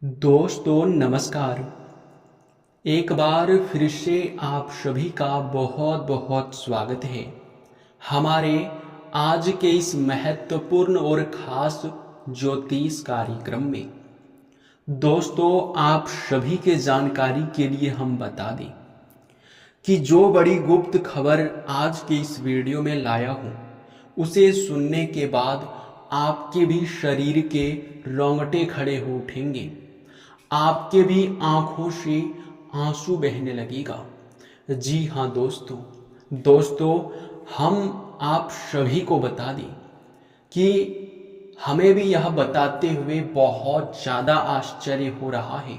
दोस्तों नमस्कार। एक बार फिर से आप सभी का बहुत बहुत स्वागत है हमारे आज के इस महत्वपूर्ण और खास ज्योतिष कार्यक्रम में। दोस्तों आप सभी के जानकारी के लिए हम बता दें कि जो बड़ी गुप्त खबर आज के इस वीडियो में लाया हूँ उसे सुनने के बाद आपके भी शरीर के रोंगटे खड़े हो उठेंगे, आपके भी आंखों से आंसू बहने लगेगा। जी हाँ दोस्तों हम आप सभी को बता दें कि हमें भी यह बताते हुए बहुत ज़्यादा आश्चर्य हो रहा है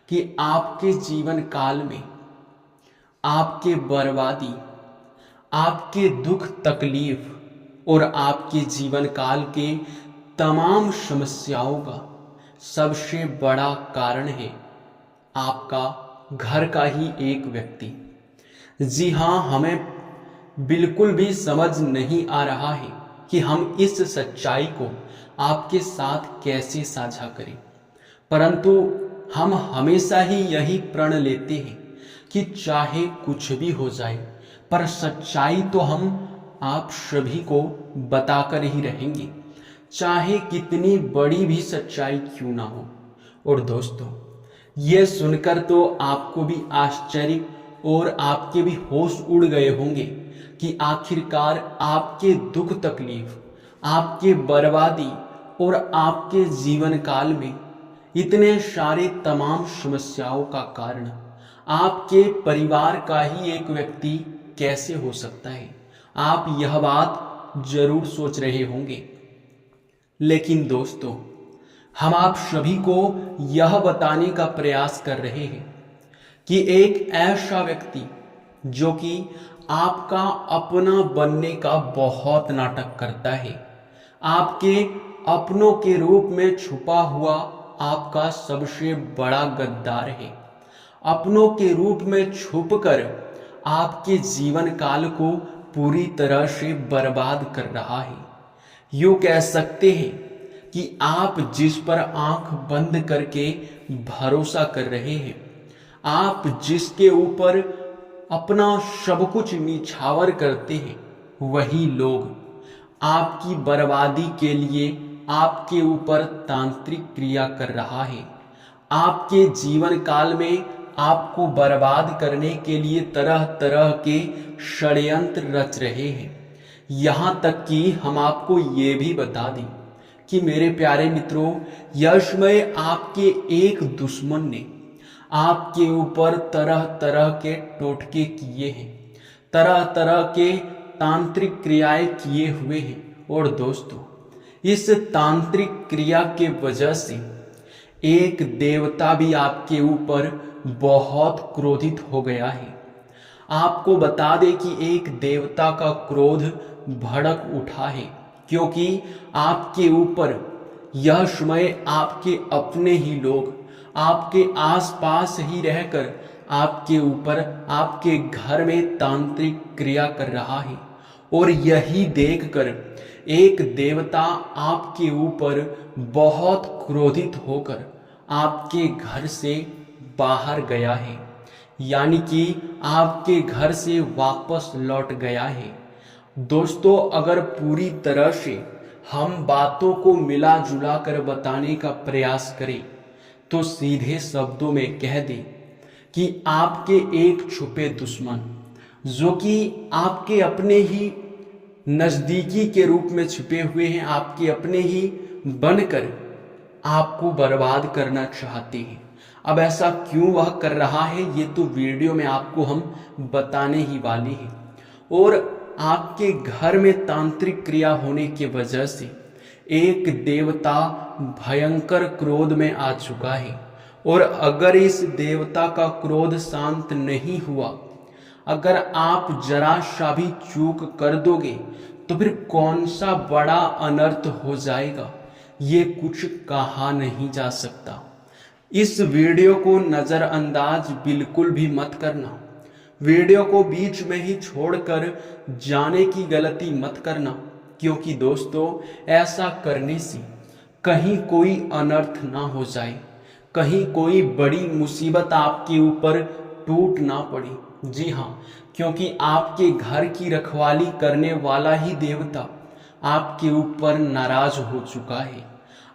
कि आपके जीवन काल में आपके बर्बादी, आपके दुख तकलीफ और आपके जीवन काल के तमाम समस्याओं का सबसे बड़ा कारण है आपका घर का ही एक व्यक्ति। जी हाँ, हमें बिल्कुल भी समझ नहीं आ रहा है कि हम इस सच्चाई को आपके साथ कैसे साझा करें, परंतु हम हमेशा ही यही प्रण लेते हैं कि चाहे कुछ भी हो जाए पर सच्चाई तो हम आप सभी को बताकर ही रहेंगे, चाहे कितनी बड़ी भी सच्चाई क्यों ना हो। और दोस्तों ये सुनकर तो आपको भी आश्चर्य और आपके भी होश उड़ गए होंगे कि आखिरकार आपके दुख तकलीफ, आपके बर्बादी और आपके जीवन काल में इतने सारे तमाम समस्याओं का कारण आपके परिवार का ही एक व्यक्ति कैसे हो सकता है। आप यह बात जरूर सोच रहे होंगे, लेकिन दोस्तों हम आप सभी को यह बताने का प्रयास कर रहे हैं कि एक ऐसा व्यक्ति जो कि आपका अपना बनने का बहुत नाटक करता है, आपके अपनों के रूप में छुपा हुआ आपका सबसे बड़ा गद्दार है, अपनों के रूप में छुपकर आपके जीवन काल को पूरी तरह से बर्बाद कर रहा है। यूं कह सकते हैं कि आप जिस पर आंख बंद करके भरोसा कर रहे हैं, आप जिसके ऊपर अपना सब कुछ निछावर करते हैं, वही लोग आपकी बर्बादी के लिए आपके ऊपर तांत्रिक क्रिया कर रहा है। आपके जीवन काल में आपको बर्बाद करने के लिए तरह तरह के षड्यंत्र रच रहे हैं। यहाँ तक कि हम आपको ये भी बता दें कि मेरे प्यारे मित्रों, यशमय आपके एक दुश्मन ने आपके ऊपर तरह तरह के टोटके किए हैं, तरह तरह के तांत्रिक क्रियाएं किए हुए हैं। और दोस्तों इस तांत्रिक क्रिया के वजह से एक देवता भी आपके ऊपर बहुत क्रोधित हो गया है। आपको बता दें कि एक देवता का क्रोध भड़क उठा है, क्योंकि आपके ऊपर यह समय आपके अपने ही लोग आपके आसपास ही रहकर आपके ऊपर आपके घर में तांत्रिक क्रिया कर रहा है। और यही देखकर एक देवता आपके ऊपर बहुत क्रोधित होकर आपके घर से बाहर गया है, यानी कि आपके घर से वापस लौट गया है। दोस्तों अगर पूरी तरह से हम बातों को मिला जुला कर बताने का प्रयास करें तो सीधे शब्दों में कह दें कि आपके एक छुपे दुश्मन जो कि आपके अपने ही नजदीकी के रूप में छुपे हुए हैं, आपके अपने ही बनकर आपको बर्बाद करना चाहते हैं। अब ऐसा क्यों वह कर रहा है ये तो वीडियो में आपको हम बताने ही वाले हैं। और आपके घर में तांत्रिक क्रिया होने की वजह से एक देवता भयंकर क्रोध में आ चुका है। और अगर इस देवता का क्रोध शांत नहीं हुआ, अगर आप जरा सा भी चूक कर दोगे तो फिर कौन सा बड़ा अनर्थ हो जाएगा ये कुछ कहा नहीं जा सकता। इस वीडियो को नज़रअंदाज बिल्कुल भी मत करना, वीडियो को बीच में ही छोड़कर जाने की गलती मत करना, क्योंकि दोस्तों ऐसा करने से कहीं कोई अनर्थ ना हो जाए, कहीं कोई बड़ी मुसीबत आपके ऊपर टूट ना पड़ी। जी हाँ, क्योंकि आपके घर की रखवाली करने वाला ही देवता आपके ऊपर नाराज हो चुका है।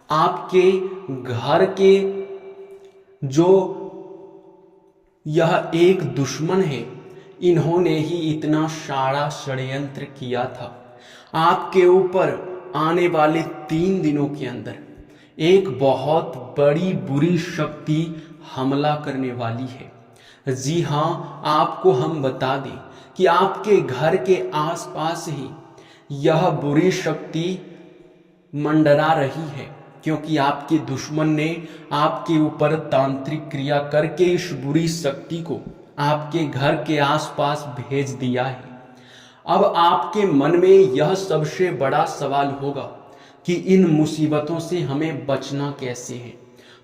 आपके घर के जो यह एक दुश्मन है, इन्होंने ही इतना सारा षड्यंत्र किया था। आपके ऊपर आने वाले 3 दिनों के अंदर एक बहुत बड़ी बुरी शक्ति हमला करने वाली है। जी हाँ, आपको हम बता दें कि आपके घर के आसपास ही यह बुरी शक्ति मंडरा रही है, क्योंकि आपके दुश्मन ने आपके ऊपर तांत्रिक क्रिया करके इस बुरी शक्ति को आपके घर के आसपास भेज दिया है। अब आपके मन में यह सबसे बड़ा सवाल होगा कि इन मुसीबतों से हमें बचना कैसे है।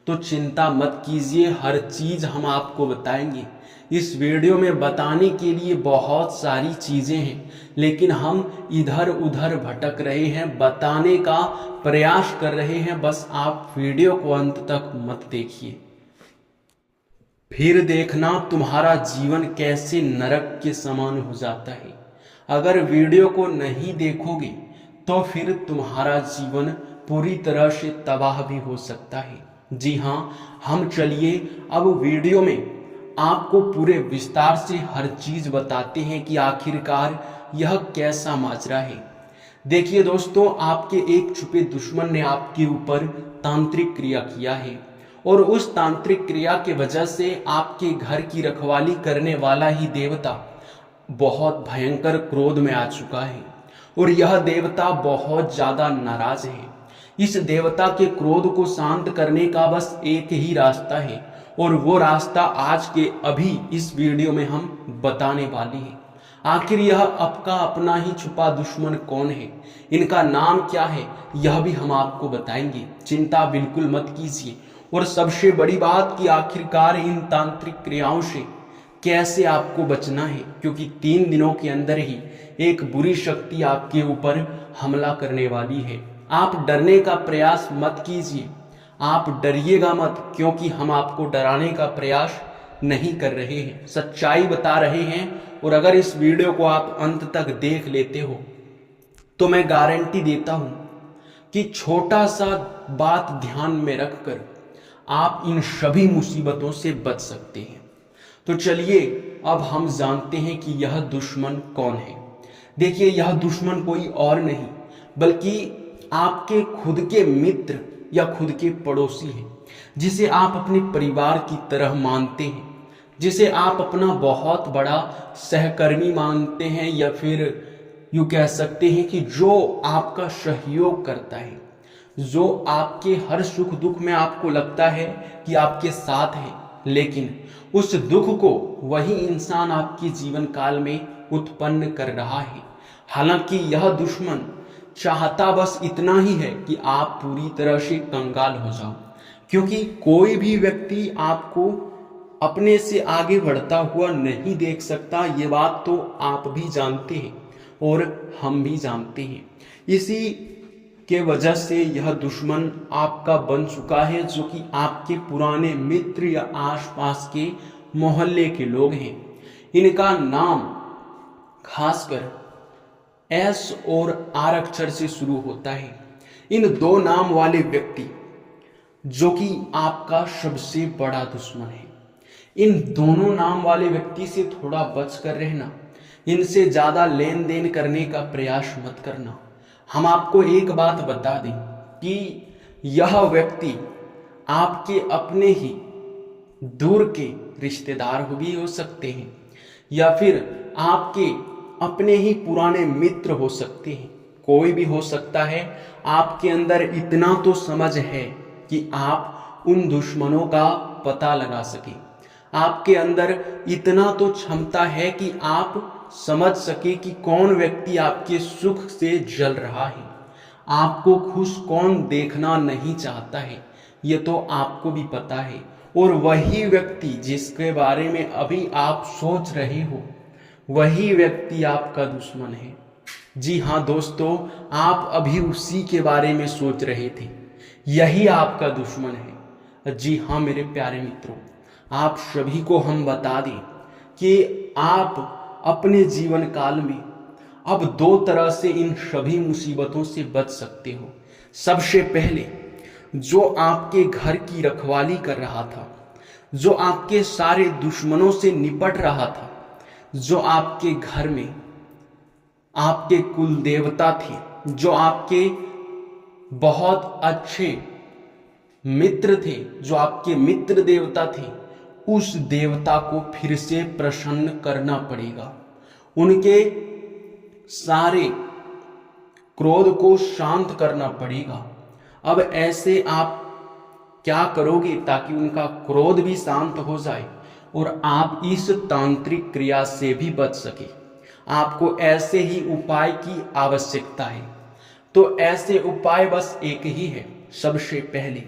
तो चिंता मत कीजिए, हर चीज हम आपको बताएंगे। इस वीडियो में बताने के लिए बहुत सारी चीजें हैं, लेकिन हम इधर उधर भटक रहे हैं, बताने का प्रयास कर रहे हैं। बस आप वीडियो को अंत तक मत देखिए, फिर देखना तुम्हारा जीवन कैसे नरक के समान हो जाता है। अगर वीडियो को नहीं देखोगे तो फिर तुम्हारा जीवन पूरी तरह से तबाह भी हो सकता है। जी हाँ, हम चलिए अब वीडियो में आपको पूरे विस्तार से हर चीज बताते हैं कि आखिरकार यह कैसा माजरा है। देखिए दोस्तों, आपके एक छुपे दुश्मन ने आपके ऊपर तांत्रिक क्रिया किया है, और उस तांत्रिक क्रिया के वजह से आपके घर की रखवाली करने वाला ही देवता बहुत भयंकर क्रोध में आ चुका है, और यह देवता बहुत ज्यादा नाराज है। इस देवता के क्रोध को शांत करने का बस एक ही रास्ता है, और वो रास्ता आज के अभी इस वीडियो में हम बताने वाले हैं। आखिर यह आपका अपना ही छुपा दुश्मन कौन है, इनका नाम क्या है, यह भी हम आपको बताएंगे। चिंता बिल्कुल मत कीजिए। और सबसे बड़ी बात कि आखिरकार इन तांत्रिक क्रियाओं से कैसे आपको बचना है, क्योंकि 3 दिनों के अंदर ही एक बुरी शक्ति आपके ऊपर हमला करने वाली है। आप डरने का प्रयास मत कीजिए, आप डरिएगा मत, क्योंकि हम आपको डराने का प्रयास नहीं कर रहे हैं, सच्चाई बता रहे हैं। और अगर इस वीडियो को आप अंत तक देख लेते हो तो मैं गारंटी देता हूं कि छोटा सा बात ध्यान में रखकर आप इन सभी मुसीबतों से बच सकते हैं। तो चलिए अब हम जानते हैं कि यह दुश्मन कौन है। देखिए, यह दुश्मन कोई और नहीं बल्कि आपके खुद के मित्र या खुद के पड़ोसी हैं, जिसे आप अपने परिवार की तरह मानते हैं, जिसे आप अपना बहुत बड़ा सहकर्मी मानते हैं, या फिर यूं कह सकते हैं कि जो आपका सहयोग करता है, जो आपके हर सुख दुख में आपको लगता है कि आपके साथ है, लेकिन उस दुख को वही इंसान आपके जीवन काल में उत्पन्न कर रहा है। हालांकि यह दुश्मन चाहता बस इतना ही है कि आप पूरी तरह से कंगाल हो जाओ, क्योंकि कोई भी व्यक्ति आपको अपने से आगे बढ़ता हुआ नहीं देख सकता। ये बात तो आप भी जानते हैं और हम भी जानते हैं। इसी के वजह से यह दुश्मन आपका बन चुका है, जो कि आपके पुराने मित्र या आसपास के मोहल्ले के लोग हैं। इनका नाम खासकर एस और आर अक्षर से शुरू होता है। इन 2 नाम वाले व्यक्ति जो कि आपका सबसे बड़ा दुश्मन है, इन दोनों नाम वाले व्यक्ति से थोड़ा बच कर रहना, इनसे ज्यादा लेन देन करने का प्रयास मत करना। हम आपको एक बात बता दें कि यह व्यक्ति आपके अपने ही दूर के रिश्तेदार भी हो सकते हैं, या फिर आपके अपने ही पुराने मित्र हो सकते हैं, कोई भी हो सकता है। आपके अंदर इतना तो समझ है कि आप उन दुश्मनों का पता लगा सकें। आपके अंदर इतना तो क्षमता है कि आप समझ सके कि कौन व्यक्ति आपके सुख से जल रहा है, आपको खुश कौन देखना नहीं चाहता है, ये तो आपको भी पता है। और वही व्यक्ति जिसके बारे में अभी आप सोच रहे हो, वही व्यक्ति आपका दुश्मन है। जी हाँ दोस्तों, आप अभी उसी के बारे में सोच रहे थे, यही आपका दुश्मन है। जी हाँ मेरे प्यारे मित्रों, आप सभी को हम बता दें कि आप अपने जीवन काल में अब दो तरह से इन सभी मुसीबतों से बच सकते हो। सबसे पहले, जो आपके घर की रखवाली कर रहा था, जो आपके सारे दुश्मनों से निपट रहा था, जो आपके घर में आपके कुल देवता थे, जो आपके बहुत अच्छे मित्र थे, जो आपके मित्र देवता थे, उस देवता को फिर से प्रसन्न करना पड़ेगा। उनके सारे क्रोध को शांत करना पड़ेगा। अब ऐसे आप क्या करोगे ताकि उनका क्रोध भी शांत हो जाए और आप इस तांत्रिक क्रिया से भी बच सके? आपको ऐसे ही उपाय की आवश्यकता है। तो ऐसे उपाय बस एक ही है। सबसे पहले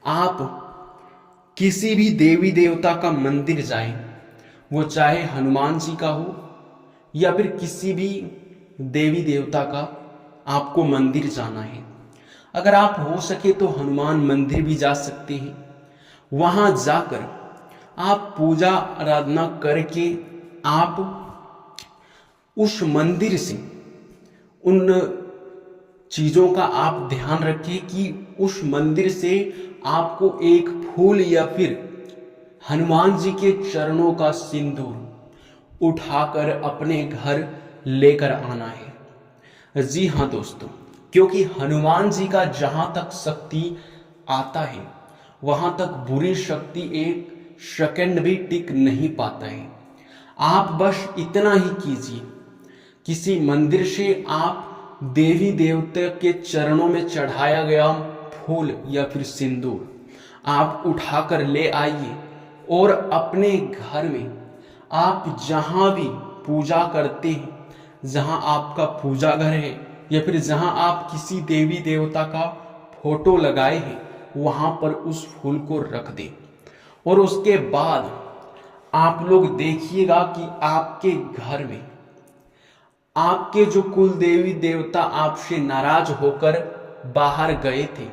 आप किसी भी देवी देवता का मंदिर जाएं, वो चाहे हनुमान जी का हो या फिर किसी भी देवी देवता का आपको मंदिर जाना है। अगर आप हो सके तो हनुमान मंदिर भी जा सकते हैं। वहां जाकर आप पूजा आराधना करके आप उस मंदिर से उन चीजों का आप ध्यान रखिए कि उस मंदिर से आपको एक फूल या फिर हनुमान जी के चरणों का सिंदूर उठाकर अपने घर लेकर आना है। जी हाँ दोस्तों, क्योंकि हनुमान जी का जहां तक शक्ति आता है वहां तक बुरी शक्ति एक सेकंड भी टिक नहीं पाता है। आप बस इतना ही कीजिए, किसी मंदिर से आप देवी देवता के चरणों में चढ़ाया गया फूल या फिर सिंदूर आप उठाकर ले आइए और अपने घर में आप जहां भी पूजा करते हैं, जहां आपका पूजा घर है या फिर जहां आप किसी देवी देवता का फोटो लगाए हैं, वहां पर उस फूल को रख दें। और उसके बाद आप लोग देखिएगा कि आपके घर में आपके जो कुल देवी देवता आपसे नाराज होकर बाहर गए थे,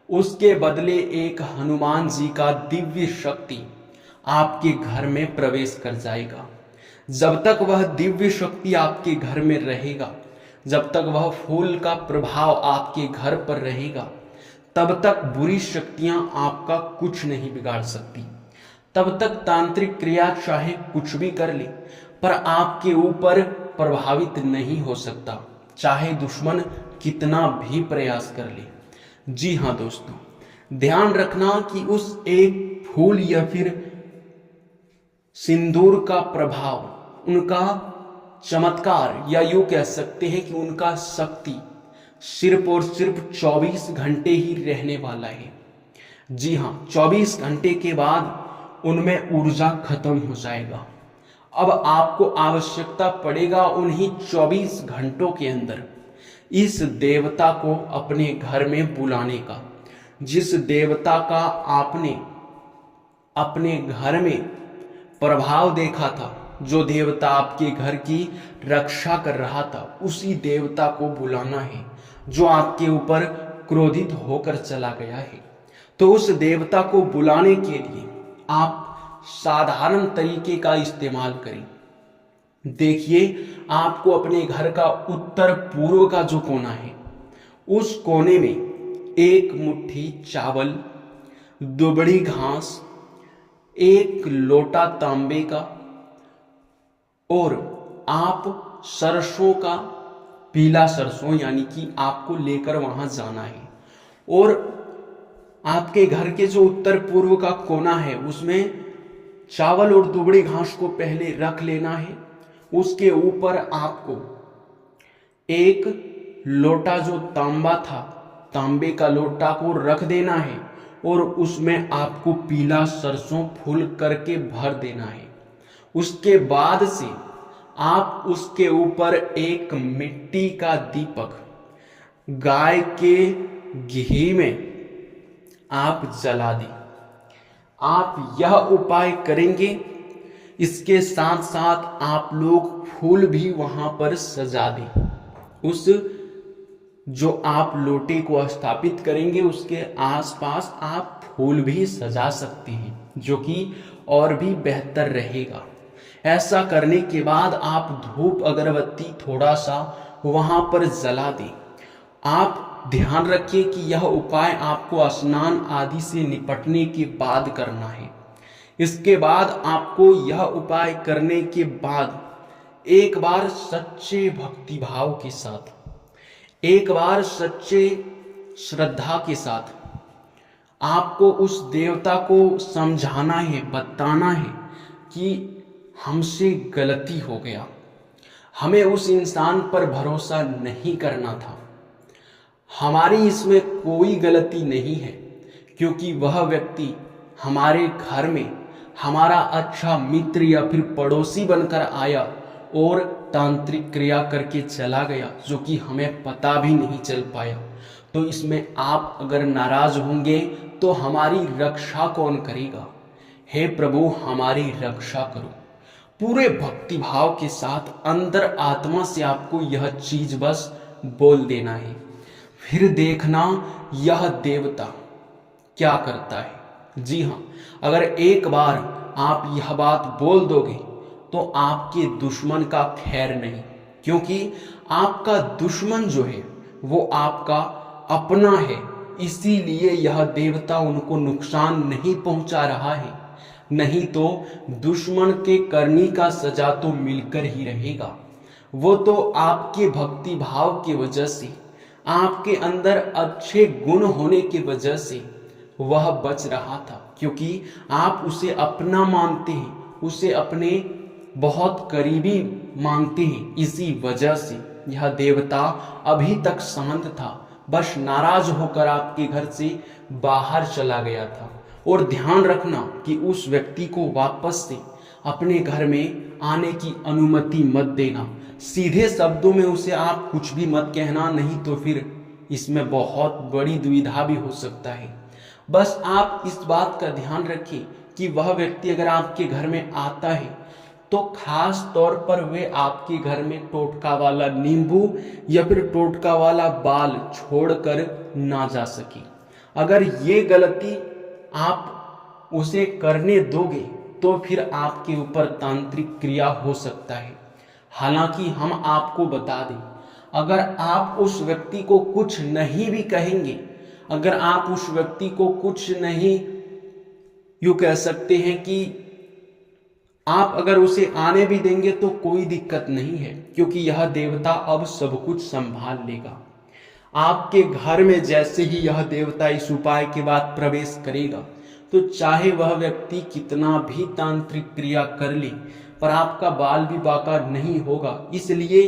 उसके बदले एक हनुमान जी का दिव्य शक्ति आपके घर में प्रवेश कर जाएगा। जब तक वह दिव्य शक्ति आपके घर में रहेगा, जब तक वह फूल का प्रभाव आपके घर पर रहेगा, तब तक बुरी शक्तियां आपका कुछ नहीं बिगाड़ सकती। तब तक तांत्रिक क्रिया चाहे कुछ भी कर ले, पर आपके ऊपर प्रभावित नहीं हो सकता, चाहे दुश्मन कितना भी प्रयास कर ले। जी हाँ दोस्तों, ध्यान रखना कि उस एक फूल या फिर सिंदूर का प्रभाव, उनका चमत्कार, या यूं कह सकते हैं कि उनका शक्ति सिर्फ और सिर्फ 24 घंटे ही रहने वाला है। जी हाँ, 24 घंटे के बाद उनमें ऊर्जा खत्म हो जाएगा। अब आपको आवश्यकता पड़ेगा उन्हीं 24 घंटों के अंदर इस देवता को अपने घर में बुलाने का, जिस देवता का आपने अपने घर में प्रभाव देखा था, जो देवता आपके घर की रक्षा कर रहा था, उसी देवता को बुलाना है जो आपके ऊपर क्रोधित होकर चला गया है। तो उस देवता को बुलाने के लिए आप साधारण तरीके का इस्तेमाल करें। देखिए, आपको अपने घर का उत्तर पूर्व का जो कोना है, उस कोने में एक मुट्ठी चावल, दुबड़ी घास, एक लोटा तांबे का और आप सरसों का, पीला सरसों यानी कि आपको लेकर वहां जाना है। और आपके घर के जो उत्तर पूर्व का कोना है उसमें चावल और दुबड़ी घास को पहले रख लेना है। उसके ऊपर आपको एक लोटा जो तांबा था, तांबे का लोटा को रख देना है और उसमें आपको पीला सरसों फूल करके भर देना है। उसके बाद से आप उसके ऊपर एक मिट्टी का दीपक गाय के घी में आप जला दें। आप यह उपाय करेंगे, इसके साथ साथ आप लोग फूल भी वहां पर सजा दें। उस जो आप लोटे को स्थापित करेंगे उसके आसपास आप फूल भी सजा सकते हैं, जो कि और भी बेहतर रहेगा। ऐसा करने के बाद आप धूप अगरबत्ती थोड़ा सा वहां पर जला दें। आप ध्यान रखिए कि यह उपाय आपको स्नान आदि से निपटने के बाद करना है। इसके बाद आपको यह उपाय करने के बाद एक बार सच्चे भक्ति भाव के साथ, एक बार सच्चे श्रद्धा के साथ आपको उस देवता को समझाना है, बताना है कि हमसे गलती हो गया, हमें उस इंसान पर भरोसा नहीं करना था, हमारी इसमें कोई गलती नहीं है, क्योंकि वह व्यक्ति हमारे घर में हमारा अच्छा मित्र या फिर पड़ोसी बनकर आया और तांत्रिक क्रिया करके चला गया, जो कि हमें पता भी नहीं चल पाया। तो इसमें आप अगर नाराज होंगे तो हमारी रक्षा कौन करेगा? हे प्रभु, हमारी रक्षा करो। पूरे भक्ति भाव के साथ अंदर आत्मा से आपको यह चीज बस बोल देना है। फिर देखना यह देवता क्या करता है। जी हाँ, अगर एक बार आप यह बात बोल दोगे तो आपके दुश्मन का खैर नहीं, क्योंकि आपका दुश्मन जो है वो आपका अपना है, इसीलिए यह देवता उनको नुकसान नहीं पहुंचा रहा है। नहीं तो दुश्मन के करनी का सजा तो मिलकर ही रहेगा। वो तो आपके भक्ति भाव की वजह से, आपके अंदर अच्छे गुण होने की वजह से वह बच रहा था, क्योंकि आप उसे अपना मानते हैं, उसे अपने बहुत करीबी मानते हैं। इसी वजह से यह देवता अभी तक शांत था, बस नाराज होकर आपके घर से बाहर चला गया था। और ध्यान रखना कि उस व्यक्ति को वापस से अपने घर में आने की अनुमति मत देना। सीधे शब्दों में उसे आप कुछ भी मत कहना, नहीं तो फिर इसमें बहुत बड़ी दुविधा भी हो सकता है। बस आप इस बात का ध्यान रखिए कि वह व्यक्ति अगर आपके घर में आता है तो खास तौर पर वे आपके घर में टोटका वाला नींबू या फिर टोटका वाला बाल छोड़कर ना जा सके। अगर ये गलती आप उसे करने दोगे तो फिर आपके ऊपर तांत्रिक क्रिया हो सकता है। हालांकि हम आपको बता दें, अगर आप उस व्यक्ति को कुछ नहीं भी कहेंगे, अगर आप उस व्यक्ति को कुछ नहीं, यूं कह सकते हैं कि आप अगर उसे आने भी देंगे तो कोई दिक्कत नहीं है, क्योंकि यह देवता अब सब कुछ संभाल लेगा। आपके घर में जैसे ही यह देवता इस उपाय के बाद प्रवेश करेगा तो चाहे वह व्यक्ति कितना भी तांत्रिक क्रिया कर ले, पर आपका बाल भी बाका नहीं होगा। इसलिए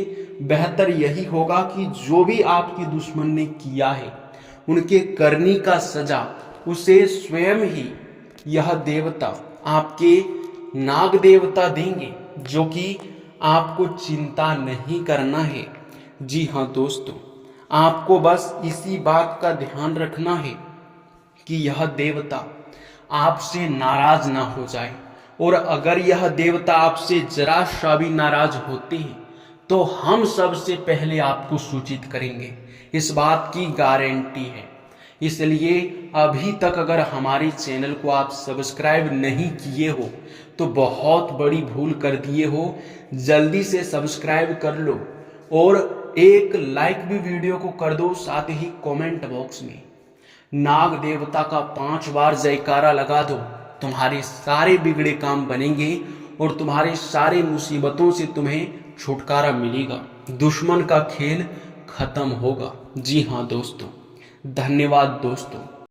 बेहतर यही होगा कि जो भी आपके दुश्मन ने किया है उनके करनी का सजा उसे स्वयं ही यह देवता, आपके नाग देवता देंगे, जो कि आपको चिंता नहीं करना है। जी हाँ दोस्तों, आपको बस इसी बात का ध्यान रखना है कि यह देवता आपसे नाराज ना हो जाए, और अगर यह देवता आपसे जरा सा भी नाराज होते हैं तो हम सबसे पहले आपको सूचित करेंगे, इस बात की गारंटी है। इसलिए अभी तक अगर हमारे चैनल को आप सब्सक्राइब नहीं किए हो तो बहुत बड़ी भूल कर दिए हो। जल्दी से सब्सक्राइब कर लो और एक लाइक भी वीडियो को कर दो। साथ ही कमेंट बॉक्स में नाग देवता का 5 बार जयकारा लगा दो। तुम्हारे सारे बिगड़े काम बनेंगे और तुम्हारे सारे मुसीबतों से तुम्हें छुटकारा मिलेगा। दुश्मन का खेल खत्म होगा। जी हाँ दोस्तों, धन्यवाद दोस्तों।